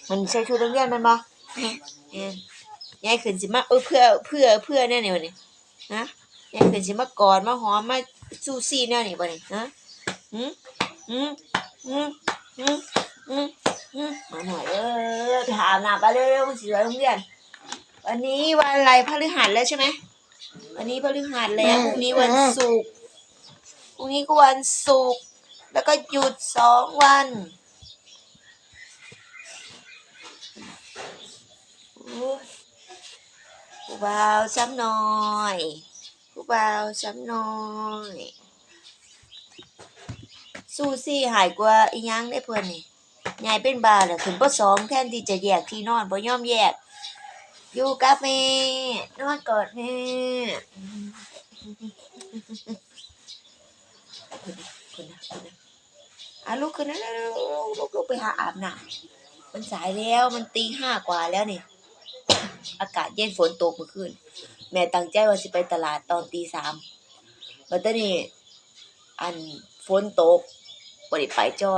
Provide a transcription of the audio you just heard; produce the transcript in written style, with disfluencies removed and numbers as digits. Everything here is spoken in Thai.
มันใส่ชุดนักเรียนแม่นบ่แม่นยายขึ้นสิมาเพื่อแน่นี่บัดนี้ฮะยายขึ้นสิมากอดมาหอมมาซูซี่แน่นี่บัดนี้ฮะหือหือหือหือหือหือมาหน่อยไปหาอาบน้ำไปเร็วๆมันสิไปโรงเรียนวันนี้วันอะไรพฤหัสแล้วใช่ไหมวันนี้พฤหัสแล้วพรุ่งนี้วันศุกร์พรุ่งนี้ก็วันศุกร์แล้วก็หยุด2 วันผู้บ่าวซ้ำน้อยผู้บ่าวซ้ำน้อยสู้ซี่หายกว่าอีหยังได้เพิ่นนี่ยายเป็นบ้าแล้วขึ้นป.2แทนที่จะแยกที่นอนบ่ยอมแยกอยู่กับแม่นอนกอดแม่คุณนะลุกขึ้นนะลุกไปหาอาบน้ำมันสายแล้วมันตี 5 กว่าแล้วนี่อากาศเย็นฝนตกเมื่อคืนแม่ตั้งใจว่าสิไปตลาดตอนตี 3บัดตะนี้อันฝนตกบ่ได้ไปจ้อ